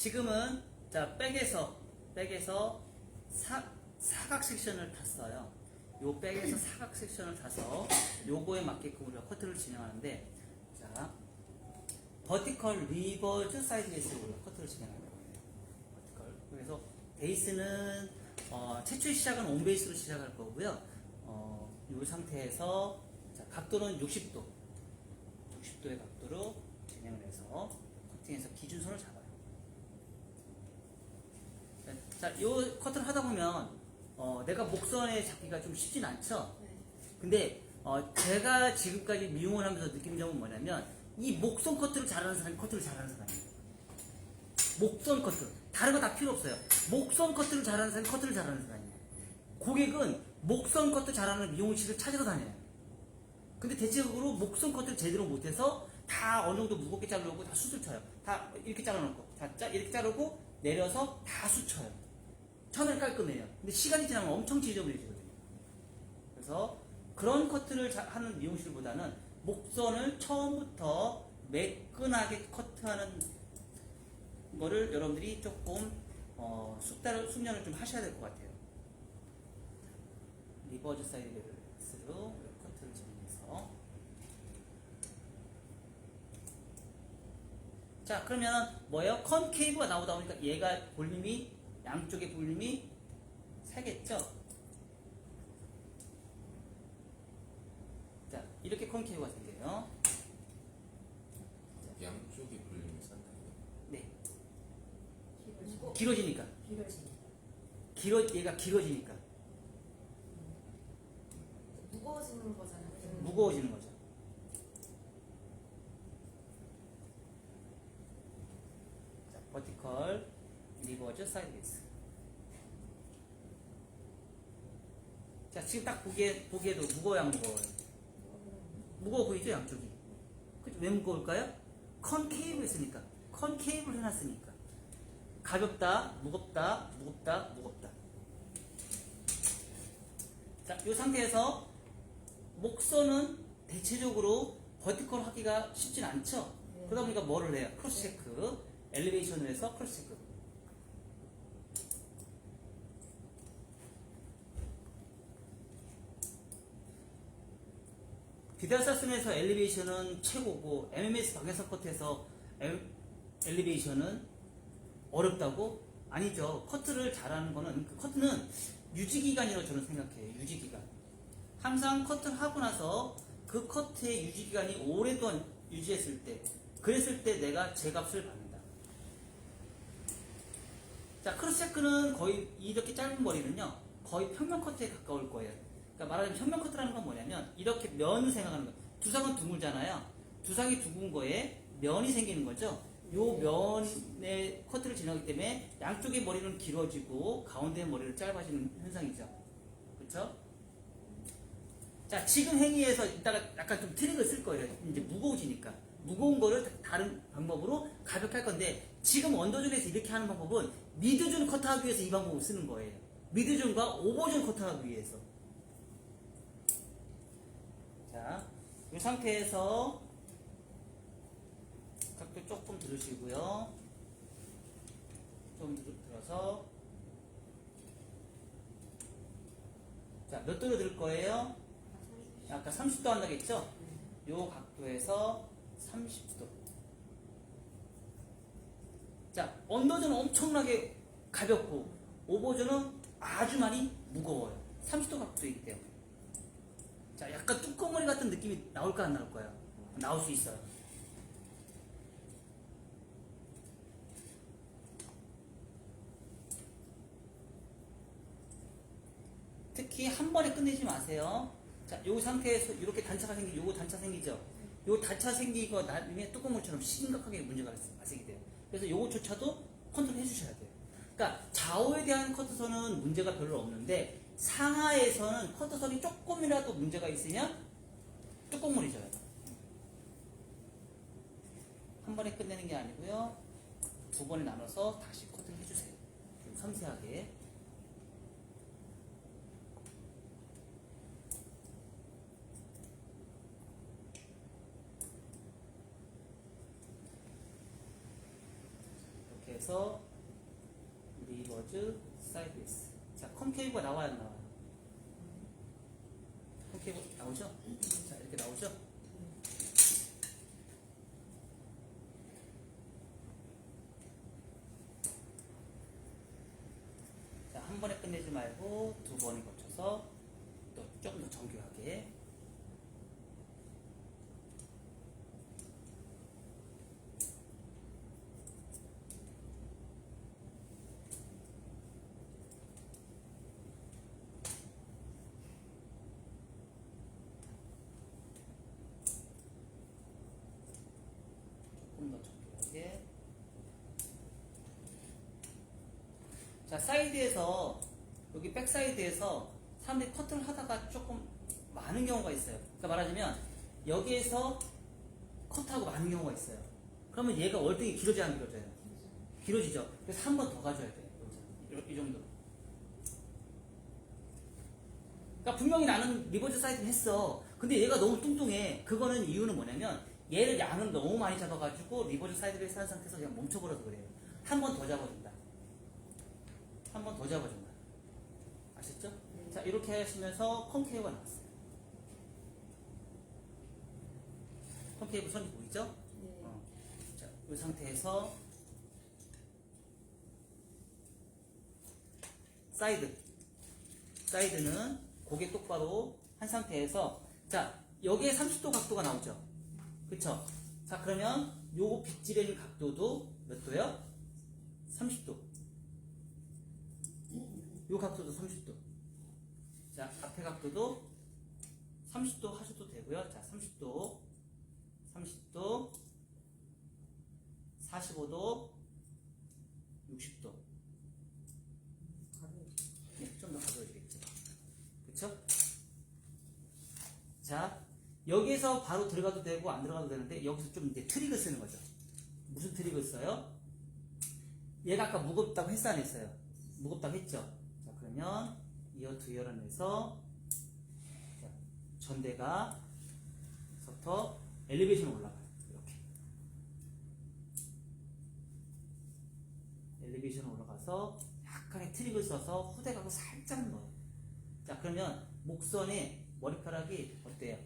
지금은 자 백에서 사각 섹션을 탔어요. 요 백에서 사각 섹션을 타서 요거에 맞게끔 우리가 커트를 진행하는데, 자 버티컬 리버즈 사이드 베이스로 우리가 커트를 진행하는 거예요. 버티컬. 그래서 베이스는 최초의 시작은 온 베이스로 시작할 거고요. 이 상태에서 자, 각도는 60도의 각도로 진행을 해서 커팅해서 기준선을 잡아요. 자, 이 커트를 하다 보면 내가 목선에 잡기가 좀 쉽진 않죠. 근데 제가 지금까지 미용을 하면서 느낀 점은 뭐냐면, 이 목선 커트를 잘하는 사람이 커트를 잘하는 사람이에요. 목선 커트, 다른 거 다 필요 없어요. 목선 커트를 잘하는 사람이 커트를 잘하는 사람이에요. 고객은 목선 커트 잘하는 미용실을 찾아서 다녀요. 근데 대체적으로 목선 커트를 제대로 못해서 다 어느 정도 무겁게 자르고 다 숱을 쳐요. 다 이렇게 잘라놓고, 이렇게 자르고 내려서 다 숱쳐요. 처음에는 깔끔해요. 근데 시간이 지나면 엄청 지저분해지거든요. 그래서 그런 커트를 하는 미용실보다는 목선을 처음부터 매끈하게 커트하는 거를 여러분들이 조금 숙련을 좀 하셔야 될 것 같아요. 리버즈 사이드 베이스로 커트를 진행해서, 자 그러면 뭐예요? 컨케이브가 나오다 보니까 얘가 볼륨이, 양쪽의 볼륨이 세겠죠? 자 이렇게 컨케이브가 생겨요. 양쪽이 볼륨이 산다고요? 네. 길어지니까. 얘가 길어지니까. 무거워지는 거잖아요. 무거워지는 거죠. 자, 버티컬, 리버즈, 사이드 베이스. 자, 지금 딱 보기에도 무거워요, 안 무거워요? 무거워 보이죠, 양쪽이? 왜 무거울까요? 컨케이브 했으니까. 컨케이브를 해놨으니까. 가볍다, 무겁다, 무겁다, 무겁다. 자, 이 상태에서 목선은 대체적으로 버티컬 하기가 쉽진 않죠? 그러다 보니까 뭐를 해요? 크로스 체크. 엘리베이션을 해서 크로스 체크. 비달사순에서 엘리베이션은 최고고, MMS 박연석 커트에서 엘리베이션은 어렵다고? 아니죠. 커트를 잘하는 거는, 그 커트는 유지기간이라고 저는 생각해요. 유지기간. 항상 커트를 하고 나서 그 커트의 유지기간이 오랫동안 유지했을 때, 그랬을 때 내가 제 값을 받는다. 자, 크로스체크는 거의 이렇게 짧은 머리는요, 거의 평면 커트에 가까울 거예요. 그러니까 말하자면 평면 커트라는 건 뭐냐면, 이렇게 면을 생각하는 거예요. 두상은 둥글잖아요. 두상이 둥근 거에 면이 생기는 거죠. 요 면에 커트를 진행하기 때문에 양쪽의 머리는 길어지고 가운데 머리는 짧아지는 현상이죠. 그렇죠? 자, 지금 행위에서 이따가 약간 좀 트릭을 쓸 거예요. 이제 무거워지니까. 무거운 거를 다른 방법으로 가볍게 할 건데, 지금 언더존에서 이렇게 하는 방법은 미드존 커트하기 위해서 이 방법을 쓰는 거예요. 미드존과 오버존 커트하기 위해서. 자, 이 상태에서 각도 조금 들으시고요. 좀 들어서, 자, 몇 도로 들 거예요? 아까 30도 한다고 했죠? 요 각도에서 30도. 자, 언더존은 엄청나게 가볍고 오버존은 아주 많이 무거워요. 30도 각도이기 때문에. 자, 약간 뚜껑머리 같은 느낌이 나올까 안 나올까요? 나올 수 있어요. 특히 한 번에 끝내지 마세요. 자, 요 상태에서 이렇게 단차가 요거 단차 생기죠? 요 단차 생기고 나중에 뚜껑물처럼 심각하게 문제가 발생이 돼요. 그래서 요거조차도 컨트롤 해주셔야 돼요. 그러니까 좌우에 대한 커트선은 문제가 별로 없는데, 상하에서는 커트선이 조금이라도 문제가 있으면 뚜껑물이 져요. 한 번에 끝내는 게 아니고요, 두 번에 나눠서 다시 커트를 해주세요. 좀 섬세하게. 상태에서 리버즈 사이드웨이스. 자, 콘케이브가 나와야 안 나와요? 콘케이브 나오죠? 자, 이렇게 나오죠? 자, 한 번에 끝내지 말고 두 번에 거쳐서 또 조금 더 정교하게. 조금 더 정교하게. 자, 사이드에서, 여기 백사이드에서 사람들이 커트를 하다가 조금 많은 경우가 있어요. 그러니까 말하자면, 여기에서 커트하고 많은 경우가 있어요. 그러면 얘가 월등히 길어져야 안 길어져요? 길어지죠. 그래서 한 번 더 가져야 돼요. 이 정도로. 그러니까 분명히 나는 리버즈 사이드는 했어. 근데 얘가 너무 뚱뚱해. 그거는 이유는 뭐냐면, 얘를 양을 너무 많이 잡아가지고 리버즈 사이드를 한 상태에서 그냥 멈춰버려서 그래요. 한 번 더 잡아준다. 한 번 더 잡아준다. 아셨죠? 자, 이렇게 하시면서 콘케이브가 나왔어요. 콘케이브 선이 보이죠? 네. 자, 이 상태에서 사이드는 고개 똑바로 한 상태에서, 자, 여기에 30도 각도가 나오죠? 그쵸? 자, 그러면 요 빗질의 각도도 몇 도요? 30도. 요 각도도 30도. 자, 앞에 각도도 30도 하셔도 되고요. 자, 30도, 45도, 60도. 네, 좀 더 가벼워지겠죠. 그쵸? 자, 여기에서 바로 들어가도 되고 안 들어가도 되는데, 여기서 좀 이제 트릭을 쓰는 거죠. 무슨 트릭을 써요? 얘가 아까 무겁다고 했어, 안 했어요? 무겁다고 했죠? 자, 그러면 이어 두열원에서 전대가 서터 엘리베이션 올라가요. 이렇게 엘리베이션 올라가서 약간의 트릭을 써서 후대각을 살짝 넣어요. 자, 그러면 목선에 머리카락이 어때요?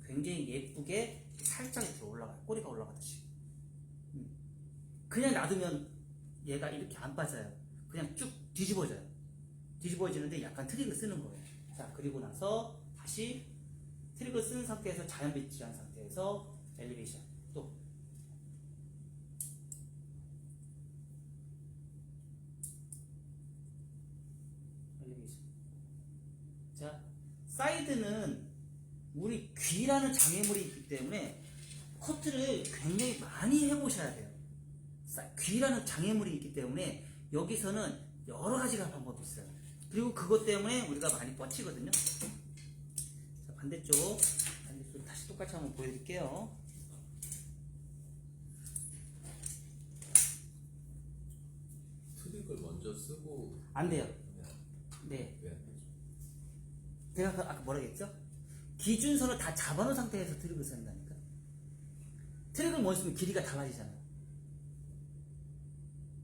굉장히 예쁘게 살짝 이렇게 올라가요. 꼬리가 올라가듯이. 그냥 놔두면 얘가 이렇게 안 빠져요. 그냥 쭉 뒤집어져요. 뒤집어지는데 약간 트릭을 쓰는 거예요. 자, 그리고 나서 다시 트릭을 쓰는 상태에서 자연 배치한 상태에서 엘리베이션. 또 엘리베이션. 자, 사이드는 우리 귀라는 장애물이 있기 때문에 커트를 굉장히 많이 해보셔야 돼요. 귀라는 장애물이 있기 때문에 여기서는 여러 가지가 방법이 있어요. 그리고 그것 때문에 우리가 많이 뻗치거든요. 자, 반대쪽 다시 똑같이 한번 보여드릴게요. 트릭을 먼저 쓰고 안 돼요. 네. 네. 왜 안 되죠? 제가 아까 뭐라 했죠? 기준선을 다 잡아놓은 상태에서 트릭을 쓴다니까. 트릭을 먼저 쓰면 길이가 달라지잖아요.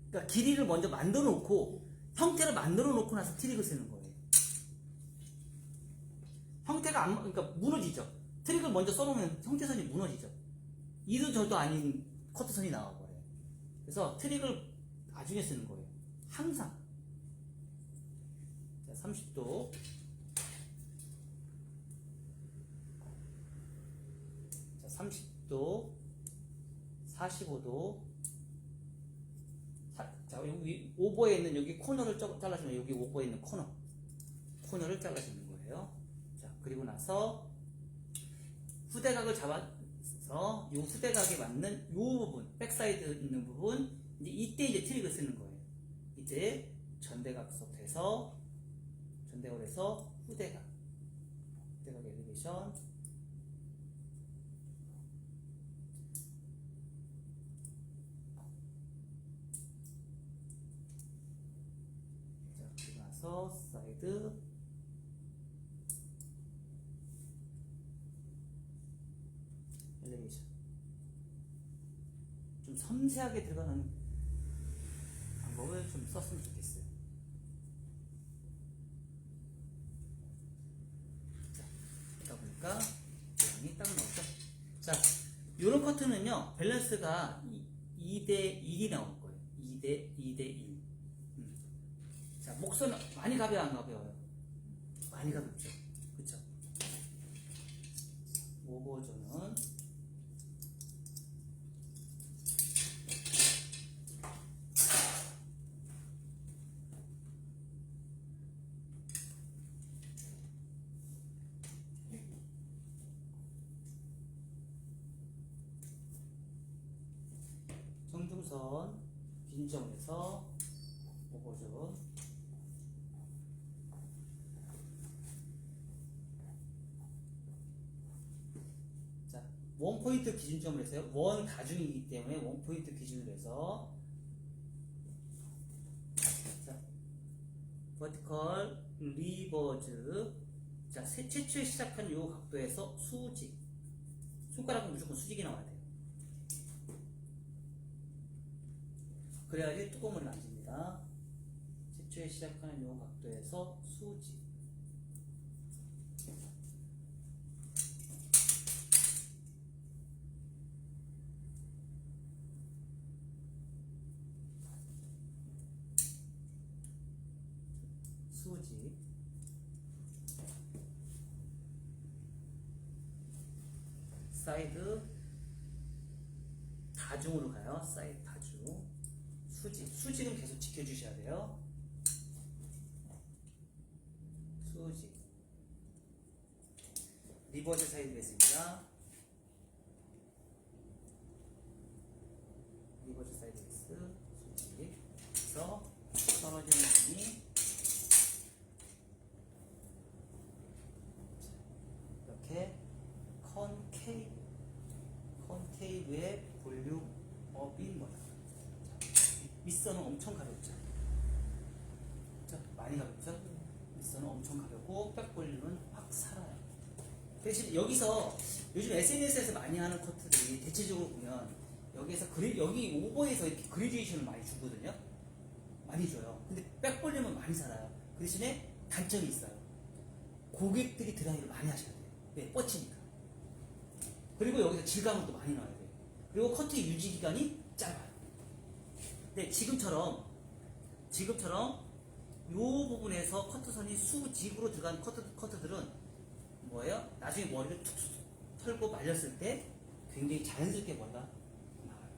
그러니까 길이를 먼저 만들어 놓고 형태를 만들어 놓고 나서 트릭을 쓰는 거예요. 형태가 그러니까 무너지죠. 트릭을 먼저 써놓으면 형태선이 무너지죠. 이도 저도 아닌 커트선이 나와버려요. 그래서 트릭을 나중에 쓰는 거예요. 항상. 자, 30도. 자, 30도. 45도. 자, 여기 오버에 있는 여기 코너를 잘라주면 여기 오버에 있는 코너를 잘라주는 거예요. 자, 그리고 나서 후대각을 잡아서 이 후대각에 맞는 이 부분, 백사이드 있는 부분, 이때 이제 트릭을 쓰는 거예요. 이때 전대각부터 해서 전대각에서 후대각 엘리베이션. 사이드 엘리베이션. 좀 섬세하게 들어가는 좀 썼으면 좋겠어요. 자, 그러다 보니까 모양이 딱 나오죠. 자, 요런 커트는요, 밸런스가 2대 1이 나올 거예요. 2대 1. 자, 목선 많이 가벼워, 안 가벼워요? 많이 가볍죠. 그쵸? 오버전은 정중선 빈정에서 오버전 자, 원포인트 기준점을 해서요. 원 다중이기 때문에 원포인트 기준으로 해서 자, 버티컬 리버즈 자, 최초에 시작하는 요 각도에서 수직 손가락은 무조건 수직이 나와야 돼요. 그래야지 뚜껑을 만집니다. 최초에 시작하는 요 각도에서 수직. 수직. 사이드 다중으로 가요. 사이드 다중. 수직은 계속 지켜주셔야 돼요. 수직. 리버즈 사이드 베이스입니다. 리버즈 사이드 베이스 수직. 그래서 떨어지는 부분이 이렇게 컨케이브의 볼륨 업인 모양. 밑선은 엄청 가볍죠. 많이 가볍죠? 밑선은 엄청 가볍고 백볼륨은 확 살아요. 대신 여기서 요즘 SNS에서 많이 하는 커트들이 대체적으로 보면 여기에서 여기 오버에서 이렇게 그레듀에이션을 많이 주거든요. 많이 줘요. 근데 백볼륨은 많이 살아요. 그 대신에 단점이 있어요. 고객들이 드라이를 많이 하셔야 돼요. 네, 뻗치니까. 그리고 여기서 질감을 또 많이 넣어야 돼요. 그리고 커트 유지 기간이 짧아요. 근데 지금처럼 이 부분에서 커트선이 수직으로 들어간 커트들은 뭐예요? 나중에 머리를 툭 털고 말렸을 때 굉장히 자연스럽게 머리가 나와요.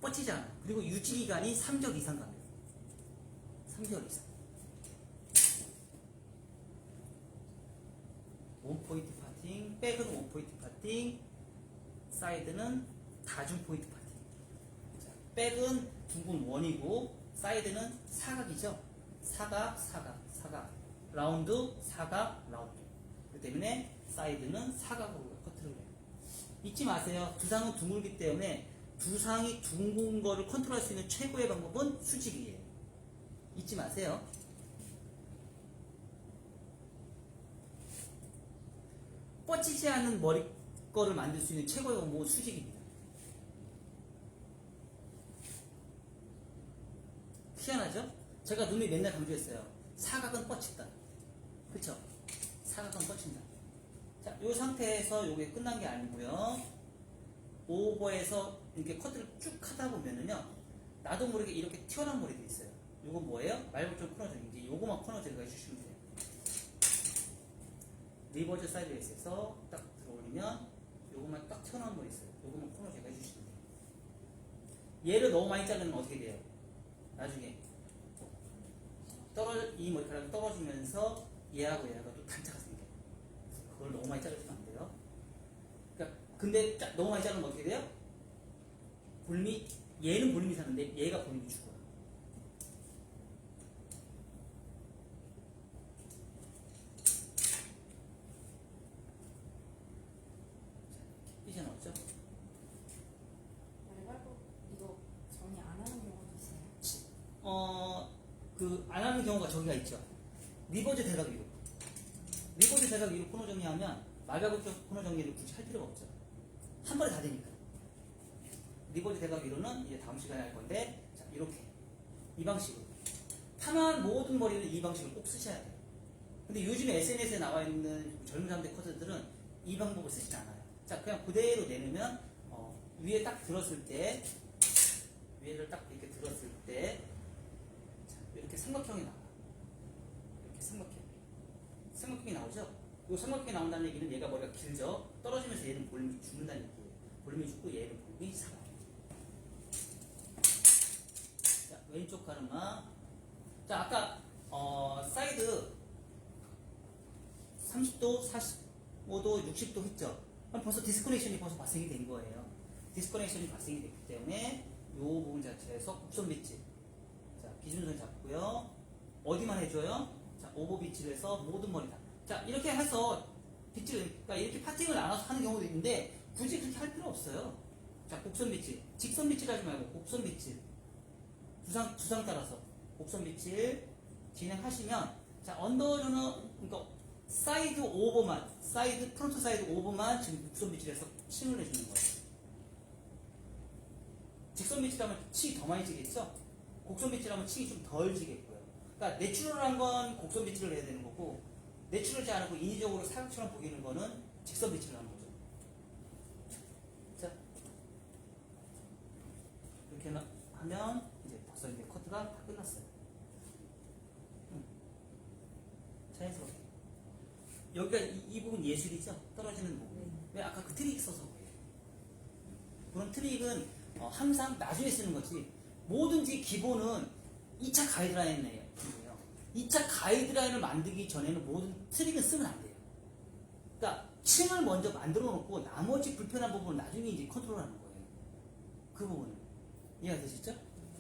뻗치지 않아요. 그리고 유지 기간이 3개월 이상 갑니다. 3개월 이상. 원포인트 파팅, 백은 원포인트 파팅, 사이드는 다중 포인트 파팅. 자, 백은 둥근 원이고 사이드는 사각이죠. 사각. 라운드, 사각, 라운드. 그렇기 때문에 사이드는 사각으로 커트를 해요. 잊지 마세요. 두상은 둥글기 때문에 두상이 둥근 거를 컨트롤할 수 있는 최고의 방법은 수직이에요. 잊지 마세요. 뻗치지 않는 머리 거를 만들 수 있는 최고의 방법은 수직입니다. 희한하죠? 제가 눈에 맨날 강조했어요. 사각은 뻗친다. 그쵸? 사각은 뻗친다. 자, 이 상태에서 요게 끝난 게 아니고요. 오버에서 이렇게 커트를 쭉 하다 보면은요, 나도 모르게 이렇게 튀어나온 머리도 있어요. 요거 뭐예요? 말벌점 코너절인지 요거만 코너절가 해주시면 돼요. 리버즈 사이드에서 딱 들어올리면 요거만 딱 튀어나온 머리 있어요. 요거만 코너절가 해주시면 돼요. 얘를 너무 많이 자르면 어떻게 돼요? 나중에 이 머리카락이 떨어지면서 얘하고 또 단차가 생겨요. 그걸 너무 많이 자르시면 안 돼요. 그러니까 근데 너무 많이 자르면 어떻게 돼요? 얘는 볼륨이 사는데 얘가 볼륨이 죽어요. 이제 나왔죠? 말발굽 이거 정리 안 하는 경우도 있어요? 안 하는 경우가 저기가 있죠. 리버즈 대각 위로. 리버즈 대각 위로 코너 정리하면 말발굽 쪽 코너 정리를 굳이 할 필요가 없죠. 한 번에 다 되니까. 리버드 대각 위로는 이제 다음 시간에 할 건데, 자, 이렇게. 이 방식으로. 파마한 모든 머리는 이 방식을 꼭 쓰셔야 돼요. 근데 요즘에 SNS에 나와 있는 젊은 사람들 커트들은 이 방법을 쓰진 않아요. 자, 그냥 그대로 내놓으면, 위에 딱 들었을 때, 위에를 딱 이렇게 들었을 때, 자, 이렇게 삼각형이 나와요. 이렇게 삼각형이 나오죠? 이 삼각형이 나온다는 얘기는 얘가 머리가 길죠? 떨어지면서 얘는 볼륨이 죽는다는 얘기예요. 볼륨이 죽고 얘는 볼륨이 살아요. 자, 왼쪽 가르마. 자, 아까, 사이드 30도, 45도, 60도 했죠? 그럼 벌써 디스커넥션이 벌써 발생이 된 거예요. 디스커넥션이 발생이 됐기 때문에 이 부분 자체에서 곡선 비치. 자, 기준선 잡고요. 어디만 해줘요? 자, 오버 비치를 해서 모든 머리 다. 자, 이렇게 해서 비치를, 그러니까 이렇게 파팅을 나눠서 하는 경우도 있는데 굳이 그렇게 할 필요 없어요. 자, 곡선 비치. 직선 비치를 하지 말고 곡선 비치. 두상 따라서 곡선 비치를 진행하시면, 자, 언더는, 그러니까 사이드 오버만, 프론트 사이드 오버만 지금 곡선 비치를 해서 층을 해주는 거예요. 직선 비치라면 층이 더 많이 지겠죠? 곡선 비치라면 층이 좀 덜 지겠고요. 그러니까 내추럴한 건 곡선 비치를 해야 되는 거고, 내추럴지 않고 인위적으로 사각처럼 보이는 거는 직선 비치를 하는 거죠. 자, 이렇게 하면 이제 벌써 이제 커트가 다 끝났어요. 자연스럽게. 여기가 이 부분 예술이죠? 떨어지는 부분. 왜 아까 그 트릭 써서 그래요. 그런 트릭은 항상 나중에 쓰는 거지. 뭐든지 기본은 2차 가이드라인이에요. 2차 가이드라인을 만들기 전에는 모든 트릭은 쓰면 안 돼요. 그러니까 층을 먼저 만들어 놓고 나머지 불편한 부분은 나중에 이제 컨트롤하는 거예요. 그 부분은. 이해가 되시죠?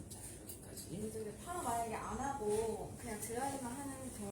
자, 여기까지. 근데 파마 만약에 안 하고 그냥 드라이만 하는